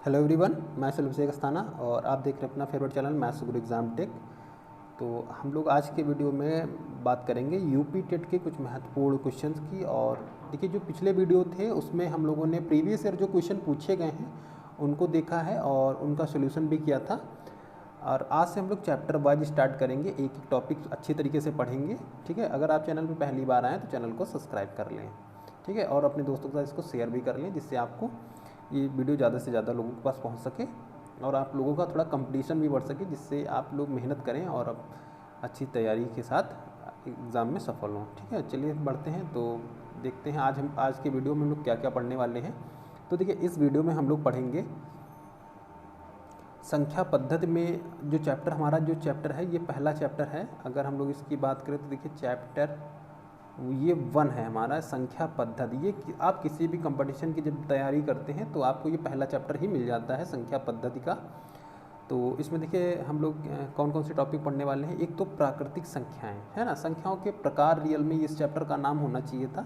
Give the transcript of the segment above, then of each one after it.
Hello everyone, मैं शुभशेख अस्थाना और आप देख रहे हैं अपना फेवरेट चैनल मैथ्स गुरु एग्ज़ाम टेक। तो हम लोग आज के वीडियो में बात करेंगे यूपी टेट के कुछ महत्वपूर्ण क्वेश्चंस की। और देखिए, जो पिछले वीडियो थे उसमें हम लोगों ने प्रीवियस ईयर जो क्वेश्चन पूछे गए हैं उनको देखा है और उनका सोल्यूशन भी किया था। और आज से हम लोग चैप्टर वाइज स्टार्ट करेंगे, एक एक टॉपिक अच्छी तरीके से पढ़ेंगे। ठीक है, अगर आप चैनल पर पहली बार आएँ तो चैनल को सब्सक्राइब कर लें। ठीक है, और अपने दोस्तों के साथ इसको शेयर भी कर लें, जिससे आपको ये वीडियो ज़्यादा से ज़्यादा लोगों के पास पहुंच सके और आप लोगों का थोड़ा कंपटीशन भी बढ़ सके, जिससे आप लोग मेहनत करें और अब अच्छी तैयारी के साथ एग्ज़ाम में सफल हों। ठीक है, चलिए बढ़ते हैं। तो देखते हैं आज के वीडियो में हम लोग क्या क्या पढ़ने वाले हैं। तो देखिए, इस वीडियो में हम लोग पढ़ेंगे संख्या पद्धति में जो चैप्टर है ये पहला चैप्टर है। अगर हम लोग इसकी बात करें तो देखिए, चैप्टर ये 1 है हमारा, संख्या पद्धति। ये आप किसी भी कंपटीशन की जब तैयारी करते हैं तो आपको ये पहला चैप्टर ही मिल जाता है संख्या पद्धति का। तो इसमें देखिए हम लोग कौन कौन से टॉपिक पढ़ने वाले हैं। एक तो प्राकृतिक संख्याएं, है ना, संख्याओं के प्रकार रियल में इस चैप्टर का नाम होना चाहिए था,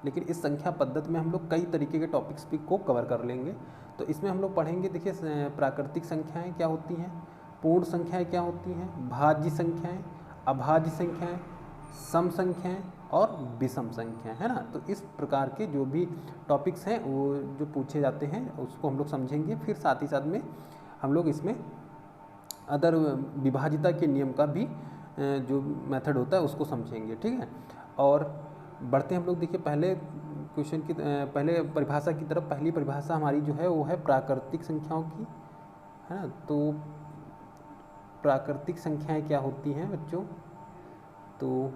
लेकिन इस संख्या पद्धति में हम लोग कई तरीके के टॉपिक्स भी को कवर कर लेंगे। तो इसमें हम लोग पढ़ेंगे, देखिए, प्राकृतिक संख्याएँ क्या होती हैं, पूर्ण संख्याएँ क्या होती हैं, भाज्य संख्याएँ, अभाज्य संख्याएँ, सम संख्याएँ और विषम संख्या, है ना। तो इस प्रकार के जो भी टॉपिक्स हैं वो जो पूछे जाते हैं उसको हम लोग समझेंगे। फिर साथ ही साथ में हम लोग इसमें अदर विभाज्यता के नियम का भी जो मेथड होता है उसको समझेंगे। ठीक है, और बढ़ते हम लोग। देखिए, पहले क्वेश्चन की पहले परिभाषा की तरफ। पहली परिभाषा हमारी जो है वो है प्राकृतिक संख्याओं की, है ना। तो प्राकृतिक संख्याएँ क्या होती हैं बच्चों, तो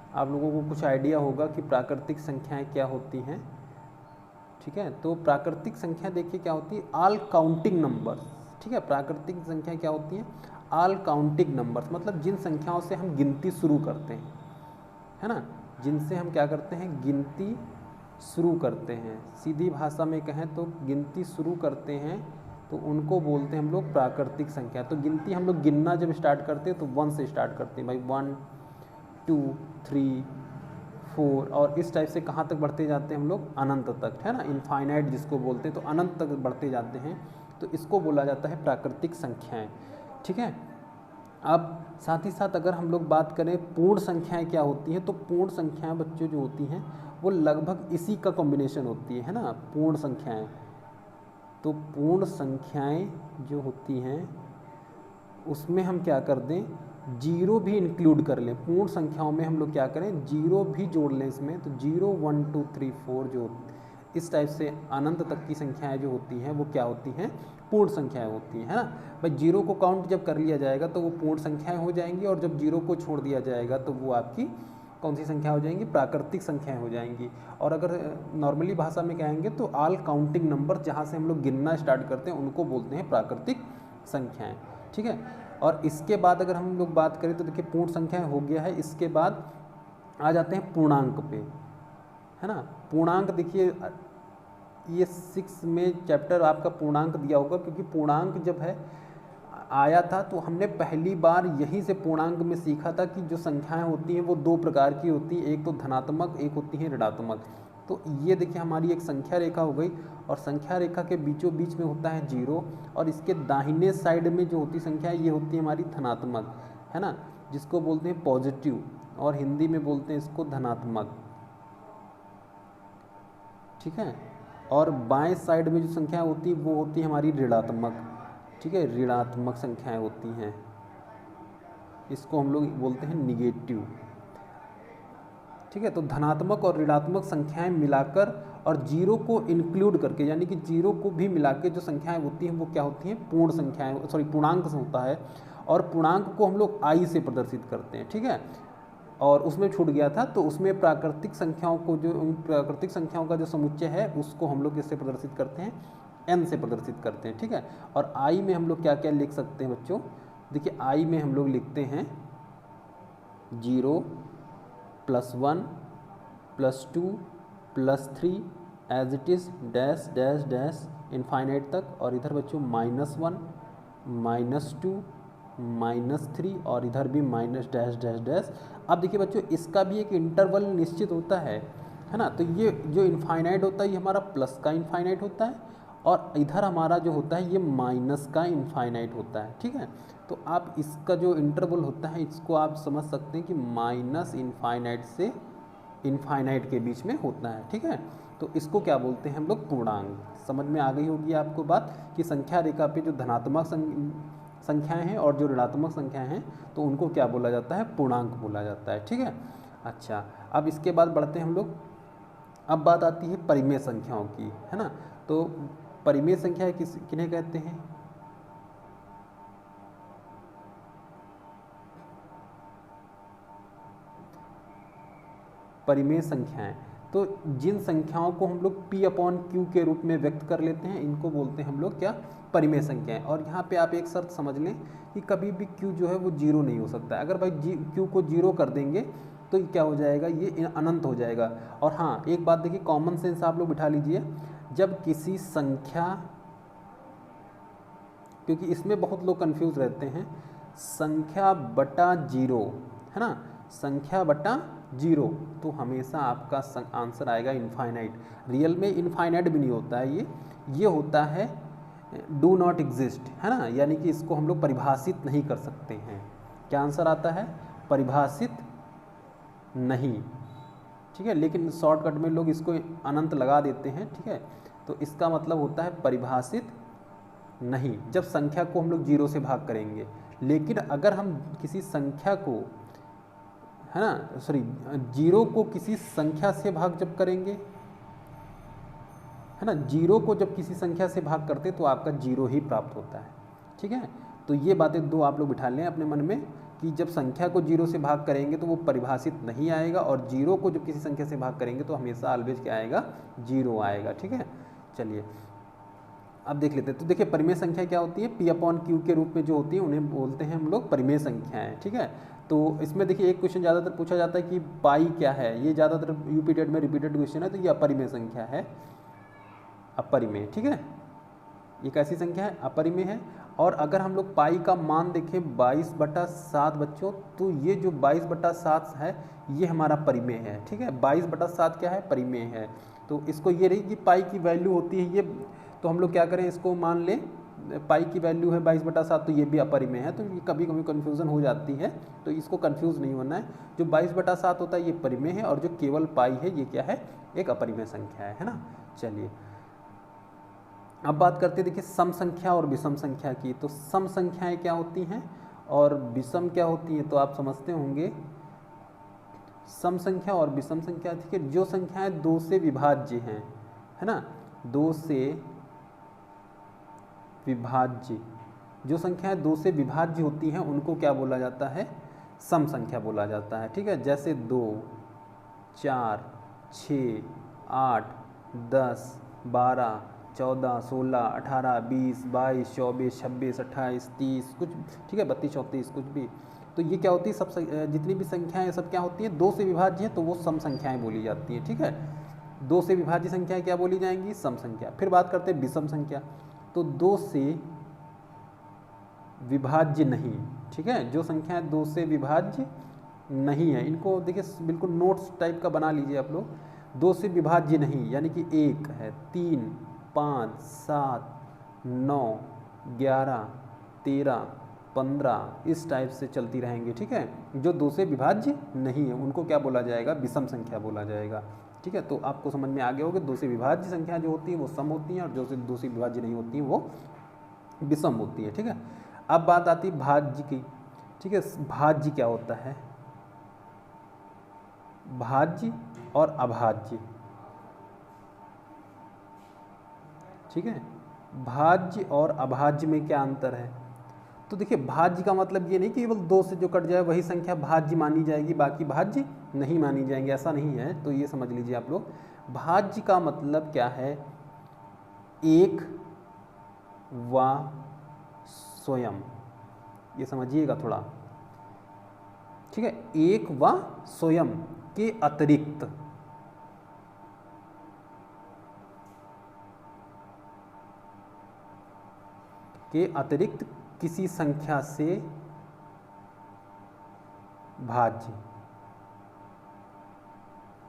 आप लोगों को कुछ आइडिया होगा कि प्राकृतिक संख्याएं क्या होती हैं। ठीक है, तो प्राकृतिक संख्या देखिए क्या होती है, ऑल काउंटिंग नंबर्स। ठीक है, प्राकृतिक संख्या क्या होती है, ऑल काउंटिंग नंबर्स, मतलब जिन संख्याओं से हम गिनती शुरू करते हैं, है ना, जिनसे हम क्या करते हैं, गिनती शुरू करते हैं। सीधी भाषा में कहें तो गिनती शुरू करते हैं, तो उनको बोलते हैं हम लोग प्राकृतिक संख्या। तो गिनती हम लोग गिनना जब स्टार्ट करते हैं तो 1 से स्टार्ट करते हैं भाई, 1 2 3 4, और इस टाइप से कहाँ तक बढ़ते जाते हैं हम लोग, अनंत तक, है ना, इनफाइनाइट जिसको बोलते हैं। तो अनंत तक बढ़ते जाते हैं, तो इसको बोला जाता है प्राकृतिक संख्याएं। ठीक है, अब साथ ही साथ अगर हम लोग बात करें पूर्ण संख्याएं क्या होती हैं, तो पूर्ण संख्याएं बच्चों जो होती हैं वो लगभग इसी का कॉम्बिनेशन होती है ना, पूर्ण संख्याएँ। तो पूर्ण संख्याएँ जो होती हैं उसमें हम क्या कर दें, जीरो भी इंक्लूड कर लें। पूर्ण संख्याओं में हम लोग क्या करें, जीरो भी जोड़ लें इसमें। तो 0 1 2 3 4 जो इस टाइप से अनंत तक की संख्याएं जो होती हैं वो क्या होती हैं, पूर्ण संख्याएं होती हैं, है ना भाई। जीरो को काउंट जब कर लिया जाएगा तो वो पूर्ण संख्याएं हो जाएंगी, और जब जीरो को छोड़ दिया जाएगा तो वो आपकी कौन सी संख्या हो जाएंगी, प्राकृतिक संख्याएं हो जाएंगी। और अगर नॉर्मली भाषा में कहेंगे तो ऑल काउंटिंग नंबर, जहाँ से हम लोग गिनना स्टार्ट करते हैं उनको बोलते हैं प्राकृतिक संख्याएँ। ठीक है, और इसके बाद अगर हम लोग बात करें तो देखिए पूर्ण संख्याएं हो गया है। इसके बाद आ जाते हैं पूर्णांक पे, है ना। पूर्णांक देखिए, ये 6 में चैप्टर आपका पूर्णांक दिया होगा, क्योंकि पूर्णांक जब है आया था तो हमने पहली बार यहीं से पूर्णांक में सीखा था कि जो संख्याएं होती हैं वो 2 प्रकार की होती हैं, एक तो धनात्मक, एक होती है ऋणात्मक। तो ये देखिए हमारी एक संख्या रेखा हो गई, और संख्या रेखा के बीचों बीच में होता है 0, और इसके दाहिने साइड में जो होती संख्या है ये होती है हमारी धनात्मक, है ना, जिसको बोलते हैं पॉजिटिव, और हिंदी में बोलते हैं इसको धनात्मक। ठीक है, और बाएं साइड में जो संख्या होती है वो होती है हमारी ऋणात्मक। ठीक है, ऋणात्मक संख्याएं होती हैं, इसको हम लोग बोलते हैं निगेटिव। ठीक है, तो धनात्मक और ऋणात्मक संख्याएं मिलाकर और जीरो को इंक्लूड करके, यानी कि जीरो को भी मिला के जो संख्याएं होती हैं वो क्या होती हैं, पूर्ण संख्याएं, सॉरी पूर्णांक से होता है। और पूर्णांक को हम लोग आई से प्रदर्शित करते हैं। ठीक है, और उसमें छूट गया था, तो उसमें प्राकृतिक संख्याओं को, जो प्राकृतिक संख्याओं का जो समुच्चय है उसको हम लोग किससे प्रदर्शित करते हैं, एन से प्रदर्शित करते हैं। ठीक है, और आई में हम लोग क्या क्या लिख सकते हैं बच्चों, देखिए आई में हम लोग लिखते हैं 0 +1 +2 +3 as it is dash dash dash infinite तक, और इधर बच्चों -1 -2 -3, और इधर भी माइनस डैश डैश डैश। अब देखिए बच्चों, इसका भी एक इंटरवल निश्चित होता है, है ना। तो ये जो इनफाइनाइट होता है ये हमारा प्लस का इनफाइनाइट होता है, और इधर हमारा जो होता है ये माइनस का इनफाइनाइट होता है, ठीक है। तो आप इसका जो इंटरवल होता है इसको आप समझ सकते हैं कि माइनस इनफाइनाइट से इनफाइनाइट के बीच में होता है, ठीक है। तो इसको क्या बोलते हैं हम लोग, पूर्णांक। समझ में आ गई होगी आपको बात कि संख्या रेखा पे जो धनात्मक संख्याएं हैं और जो ऋणात्मक संख्याएं हैं तो उनको क्या बोला जाता है, पूर्णांक बोला जाता है, ठीक है। अच्छा, अब इसके बाद बढ़ते हैं हम लोग। अब बात आती है परिमेय संख्याओं की, है ना। तो परिमेय संख्या किन्हें कहते हैं, परिमेय संख्याएं, तो जिन संख्याओं को हम लोग P/Q के रूप में व्यक्त कर लेते हैं इनको बोलते हैं हम लोग क्या, परिमेय संख्याएं। और यहाँ पे आप एक शर्त समझ लें कि कभी भी Q जो है वो जीरो नहीं हो सकता। अगर भाई Q को जीरो कर देंगे तो क्या हो जाएगा, ये अनंत हो जाएगा। और हाँ, एक बात देखिए, कॉमन सेंस आप लोग बिठा लीजिए, जब किसी संख्या, क्योंकि इसमें बहुत लोग कंफ्यूज रहते हैं, संख्या बटा जीरो, है ना, संख्या बटा जीरो, तो हमेशा आपका आंसर आएगा इनफाइनाइट। रियल में इनफाइनाइट भी नहीं होता है ये होता है डू नॉट एग्जिस्ट, है ना, यानी कि इसको हम लोग परिभाषित नहीं कर सकते हैं। क्या आंसर आता है, परिभाषित नहीं, ठीक है। लेकिन शॉर्टकट में लोग इसको अनंत लगा देते हैं, ठीक है। तो इसका मतलब होता है परिभाषित नहीं, जब संख्या को हम लोग जीरो से भाग करेंगे। लेकिन अगर हम किसी संख्या को, है ना, सॉरी, जीरो को किसी संख्या से भाग जब करेंगे, है ना, जीरो को जब किसी संख्या से भाग करते तो आपका जीरो ही प्राप्त होता है, ठीक है। तो ये बातें दो आप लोग बिठा लें अपने मन में कि जब संख्या को जीरो से भाग करेंगे तो वो परिभाषित नहीं आएगा, और जीरो को जब किसी संख्या से भाग करेंगे तो हमेशा ऑलवेज क्या आएगा, जीरो आएगा, ठीक है। चलिए अब देख लेते हैं। तो देखिए परिमेय संख्या क्या होती है, P/Q के रूप में जो होती है उन्हें बोलते हैं हम लोग परिमेय संख्याएं, ठीक है। तो इसमें देखिए एक क्वेश्चन ज़्यादातर पूछा जाता है कि पाई क्या है, ये ज़्यादातर यूपी टेट में रिपीटेड क्वेश्चन है। तो ये अपरिमेय संख्या है, अपरिमेय, ठीक है। ये कैसी संख्या है, अपरिमेय है। और अगर हम लोग पाई का मान देखें 22/7 बच्चों, तो ये जो 22/7 है ये हमारा परिमेय है, ठीक है। 22/7 क्या है, परिमेय है। तो इसको ये रही कि पाई की वैल्यू होती है ये, तो हम लोग क्या करें, इसको मान लें पाई की वैल्यू है 22/7, तो ये भी अपरिमेय है। तो ये कभी कभी कन्फ्यूज़न हो जाती है, तो इसको कन्फ्यूज़ नहीं होना है। जो 22/7 होता है ये परिमेय है, और जो केवल पाई है ये क्या है, एक अपरिमेय संख्या है ना। चलिए अब बात करते हैं देखिए सम संख्या और विषम संख्या की। तो सम संख्याएं क्या होती हैं और विषम क्या होती हैं, तो आप समझते होंगे सम संख्या और विषम संख्या, ठीक है। जो संख्याएं दो से विभाज्य हैं, है ना, दो से विभाज्य, जो संख्याएं दो से विभाज्य होती हैं उनको क्या बोला जाता है, सम संख्या बोला जाता है, ठीक है। जैसे 2, 4, 6, 8, 10, 12, 14, 16, 18, 20, 22, 24, 26, 28, 30 कुछ, ठीक है, 32, 34 कुछ भी। तो ये क्या होती है, सब जितनी भी संख्याएं सब क्या होती हैं, दो से विभाज्य है, तो वो सम संख्याएं बोली जाती हैं, ठीक है। दो से विभाज्य संख्याएं क्या बोली जाएंगी, सम संख्या। फिर बात करते हैं विषम संख्या। तो दो से विभाज्य नहीं, ठीक है, जो संख्याएं दो से विभाज्य नहीं है, इनको देखिए बिल्कुल नोट्स टाइप का बना लीजिए आप लोग। दो से विभाज्य नहीं यानी कि 1 है, 3, 5, 7, 9, 11, 13, 15 इस टाइप से चलती रहेंगी, ठीक है। जो दो से विभाज्य नहीं है उनको क्या बोला जाएगा, विषम संख्या बोला जाएगा, ठीक है। तो आपको समझ में आ गया होगा, दो से विभाज्य संख्या जो होती है वो सम होती हैं, और जो से दो से विभाज्य नहीं होती हैं वो विषम होती है, ठीक है। अब बात आती है भाज्य की, ठीक है। भाज्य क्या होता है, भाज्य और अभाज्य, ठीक है। भाज्य और अभाज्य में क्या अंतर है, तो देखिए भाज्य का मतलब ये नहीं कि केवल दो से जो कट जाए वही संख्या भाज्य मानी जाएगी, बाकी भाज्य नहीं मानी जाएंगी, ऐसा नहीं है। तो ये समझ लीजिए आप लोग, भाज्य का मतलब क्या है, एक व स्वयं, ये समझिएगा थोड़ा, ठीक है। एक व स्वयं के अतिरिक्त, किसी संख्या से भाज्य,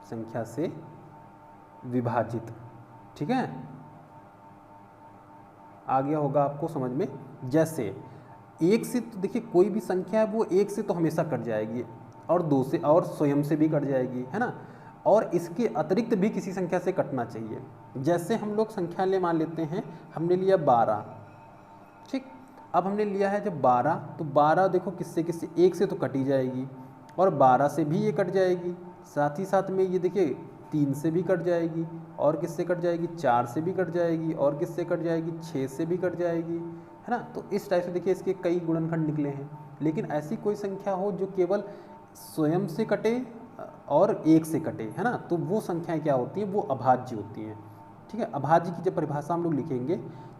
संख्या से विभाजित। ठीक है, आ गया होगा आपको समझ में। जैसे एक से, तो देखिए कोई भी संख्या है वो एक से तो हमेशा कट जाएगी, और दो से, और स्वयं से भी कट जाएगी, है ना, और इसके अतिरिक्त भी किसी संख्या से कटना चाहिए। जैसे हम लोग संख्या ले मान लेते हैं, हमने लिया 12, ठीक, अब हमने लिया है जब 12, तो 12 देखो किससे किससे, एक से तो कटी जाएगी, और 12 से भी ये कट जाएगी, साथ ही साथ में ये देखिए 3 से भी कट जाएगी, और किससे कट जाएगी, 4 से भी कट जाएगी, और किससे कट जाएगी, 6 से भी कट जाएगी, है ना। तो इस टाइप से देखिए इसके कई गुणनखंड निकले हैं। लेकिन ऐसी कोई संख्या हो जो केवल स्वयं से कटे और एक से कटे, है ना, तो वो संख्याएं क्या होती हैं, वो अभाज्य होती हैं। ठीक है, अभाज्य की जब परिभाषा हम लोग लिखेंगे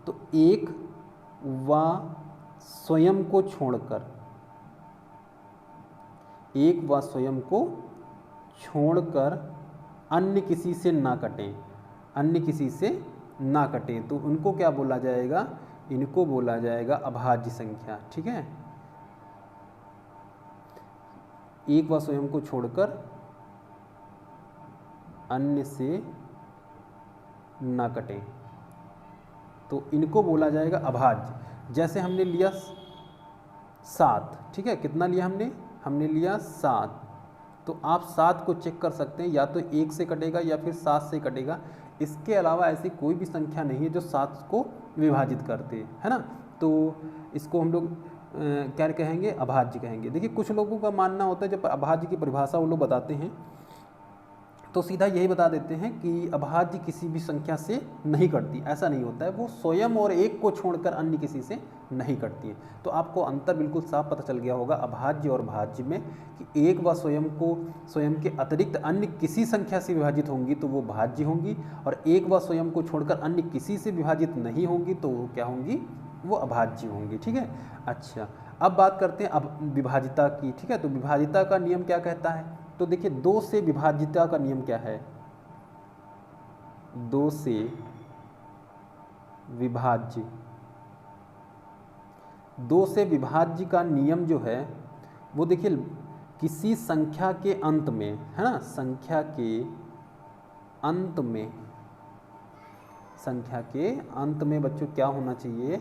तो एक व स्वयं को छोड़कर, एक व स्वयं को छोड़कर अन्य किसी से ना कटें, अन्य किसी से ना कटें, तो उनको क्या बोला जाएगा, इनको बोला जाएगा अभाज्य संख्या। ठीक है, एक व स्वयं को छोड़कर अन्य से ना कटें, तो इनको बोला जाएगा अभाज्य। जैसे हमने लिया 7, ठीक है, कितना लिया हमने लिया 7, तो आप 7 को चेक कर सकते हैं, या तो 1 से कटेगा या फिर 7 से कटेगा। इसके अलावा ऐसी कोई भी संख्या नहीं है जो 7 को विभाजित करते, है ना, तो इसको हम लोग क्या कहेंगे, अभाज्य कहेंगे। देखिए कुछ लोगों का मानना होता है, जब अभाज्य की परिभाषा वो लोग बताते हैं तो सीधा यही बता देते हैं कि अभाज्य किसी भी संख्या से नहीं कटती। ऐसा नहीं होता है, वो स्वयं और एक को छोड़कर अन्य किसी से नहीं कटती है। तो आपको अंतर बिल्कुल साफ पता चल गया होगा अभाज्य और भाज्य में, कि एक व स्वयं के अतिरिक्त अन्य किसी संख्या से विभाजित होंगी तो वो भाज्य होंगी, और एक व स्वयं को छोड़कर अन्य किसी से विभाजित नहीं होंगी तो वो क्या होंगी, वो अभाज्य होंगी। ठीक है, अच्छा अब बात करते हैं अब विभाजिता की। ठीक है, तो विभाजिता का नियम क्या कहता है, तो देखिए 2 से विभाजिता का नियम क्या है, 2 से विभाज्य, 2 से विभाज्य का नियम जो है वो देखिए किसी संख्या के अंत में, है ना, संख्या के अंत में, संख्या के अंत में बच्चों क्या होना चाहिए,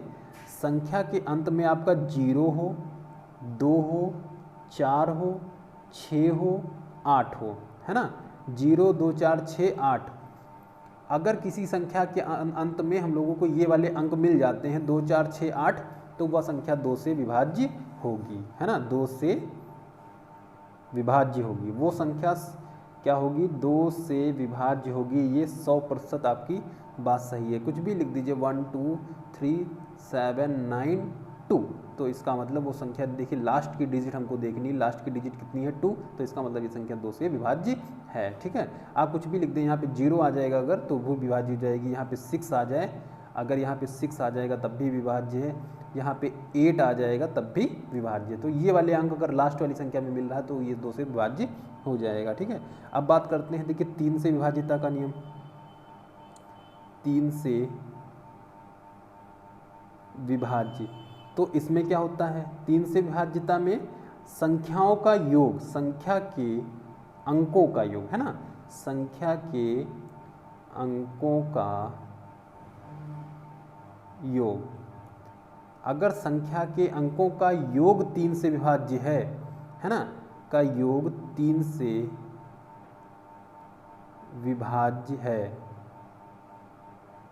संख्या के अंत में आपका 0 हो, 2 हो, 4 हो, 6 हो, 8 हो, है ना, 0 2 4 6 8। अगर किसी संख्या के अंत में हम लोगों को ये वाले अंक मिल जाते हैं 2 4 6 8, तो वह संख्या 2 से विभाज्य होगी, है ना, 2 से विभाज्य होगी। वो संख्या क्या होगी, 2 से विभाज्य होगी। ये 100% आपकी बात सही है। कुछ भी लिख दीजिए 1 2 3 7 9 2, तो इसका मतलब वो संख्या देखिए लास्ट की डिजिट हमको देखनी, लास्ट की डिजिट कितनी है 2, तो इसका मतलब ये संख्या 2 से विभाज्य है। ठीक है, आप कुछ भी लिख दें, यहाँ पे 0 आ जाएगा अगर तो वो विभाज्य हो जाएगी, यहाँ पे 6 आ जाए, अगर यहाँ पे 6 आ जाएगा तब भी विभाज्य है, यहाँ पे 8 आ जाएगा तब भी विभाज्य है। तो ये वाले अंक अगर लास्ट वाली संख्या में मिल रहा है तो ये 2 से विभाज्य हो जाएगा। ठीक है, अब बात करते हैं देखिए 3 से विभाजिता का नियम। 3 से विभाज्य, तो इसमें क्या होता है, 3 से विभाज्यता में संख्याओं का योग, संख्या के अंकों का योग, है ना, संख्या के अंकों का योग। अगर संख्या के अंकों का योग 3 से विभाज्य है ना, का योग 3 से विभाज्य है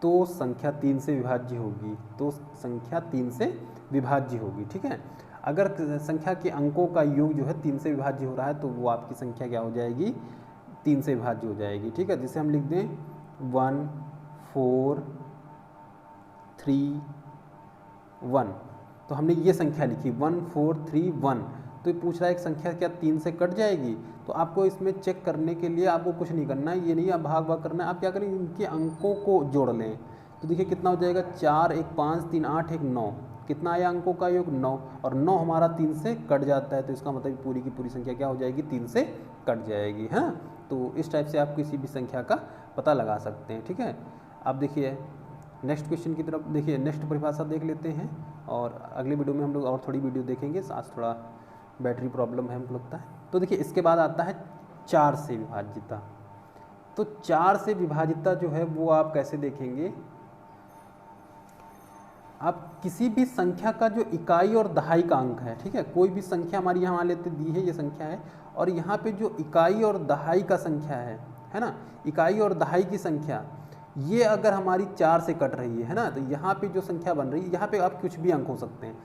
तो संख्या 3 से विभाज्य होगी, तो संख्या 3 से विभाज्य होगी। ठीक है, अगर संख्या के अंकों का योग जो है 3 से विभाज्य हो रहा है तो वो आपकी संख्या क्या हो जाएगी, 3 से विभाज्य हो जाएगी। ठीक है, जिसे हम लिख दें 1 4 3 1, तो हमने ये संख्या लिखी 1 4 3 1। तो ये पूछ रहा है एक संख्या क्या 3 से कट जाएगी, तो आपको इसमें चेक करने के लिए आपको कुछ नहीं करना है, ये नहीं आप भाग करना है, आप क्या करें इनके अंकों को जोड़ लें। तो देखिए कितना हो जाएगा, 4 1 5 3 8 1 9, कितना आया अंकों का योग 9, और 9 हमारा 3 से कट जाता है, तो इसका मतलब पूरी की पूरी संख्या क्या हो जाएगी, 3 से कट जाएगी, है। तो इस टाइप से आप किसी भी संख्या का पता लगा सकते हैं। ठीक है, अब देखिए नेक्स्ट क्वेश्चन की तरफ देखिए, नेक्स्ट परिभाषा देख लेते हैं, और अगले वीडियो में हम लोग और थोड़ी वीडियो देखेंगे, आज थोड़ा बैटरी प्रॉब्लम है हमको लगता है। तो देखिए इसके बाद आता है 4 से विभाज्यता। तो 4 से विभाजिता जो है वो आप कैसे देखेंगे, आप किसी भी संख्या का जो इकाई और दहाई का अंक है, ठीक है, कोई भी संख्या हमारी यहाँ मान लेते दी है, ये संख्या है, और यहाँ पे जो इकाई और दहाई का संख्या है ना, इकाई और दहाई की संख्या ये अगर हमारी 4 से कट रही है ना, तो यहाँ पे जो संख्या बन रही है, यहाँ पे आप कुछ भी अंक हो सकते हैं,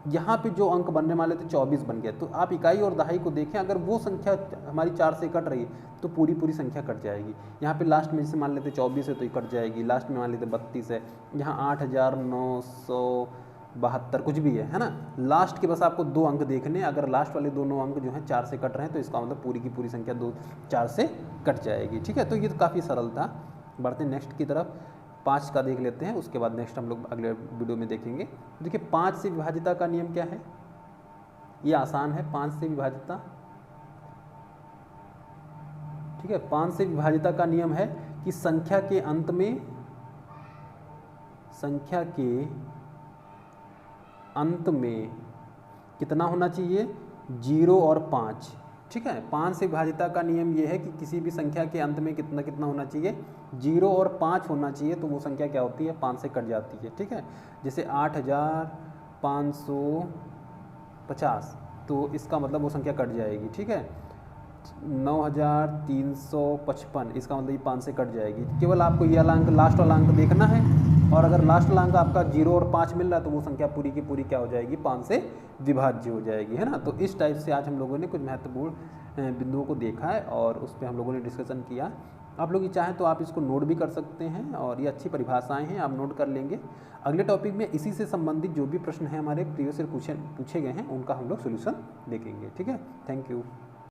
यहाँ पे जो अंक बनने वाले थे 24 बन गया। तो आप इकाई और दहाई को देखें, अगर वो संख्या हमारी 4 से कट रही है तो पूरी पूरी संख्या कट जाएगी। यहाँ पे लास्ट में जैसे मान लेते 24 है तो ये कट जाएगी, लास्ट में मान लेते 32 है, यहाँ 8972 कुछ भी है ना, लास्ट के बस आपको 2 अंक देखने, अगर लास्ट वाले दोनों अंक जो हैं 4 से कट रहे हैं तो इसका मतलब पूरी की पूरी संख्या 4 से कट जाएगी। ठीक है, तो ये तो काफ़ी सरल था। बढ़ते नेक्स्ट की तरफ, 5 का देख लेते हैं, उसके बाद नेक्स्ट हम लोग अगले वीडियो में देखेंगे। देखिए 5 से विभाजिता का नियम क्या है, ये आसान है, 5 से विभाजिता, ठीक है, 5 से विभाजिता का नियम है कि संख्या के अंत में कितना होना चाहिए, 0 और 5। ठीक है, 5 से विभाजिता का नियम ये है कि किसी भी संख्या के अंत में कितना कितना होना चाहिए, 0 और 5 होना चाहिए, तो वो संख्या क्या होती है, 5 से कट जाती है। ठीक है, जैसे 8550, तो इसका मतलब वो संख्या कट जाएगी। ठीक है, 9355, इसका मतलब ये 5 से कट जाएगी। केवल आपको ये अंक, लास्ट वाला अंक देखना है, और अगर लास्ट वाला अंक आपका 0 और 5 मिल रहा है तो वो संख्या पूरी की पूरी क्या हो जाएगी, 5 से विभाज्य हो जाएगी, है ना। तो इस टाइप से आज हम लोगों ने कुछ महत्वपूर्ण बिंदुओं को देखा है और उस पर हम लोगों ने डिस्कशन किया। आप लोग ये चाहें तो आप इसको नोट भी कर सकते हैं, और ये अच्छी परिभाषाएं हैं, आप नोट कर लेंगे। अगले टॉपिक में इसी से संबंधित जो भी प्रश्न हैं हमारे प्रीवियस ईयर पूछे गए हैं, उनका हम लोग सोल्यूशन देखेंगे। ठीक है, थैंक यू।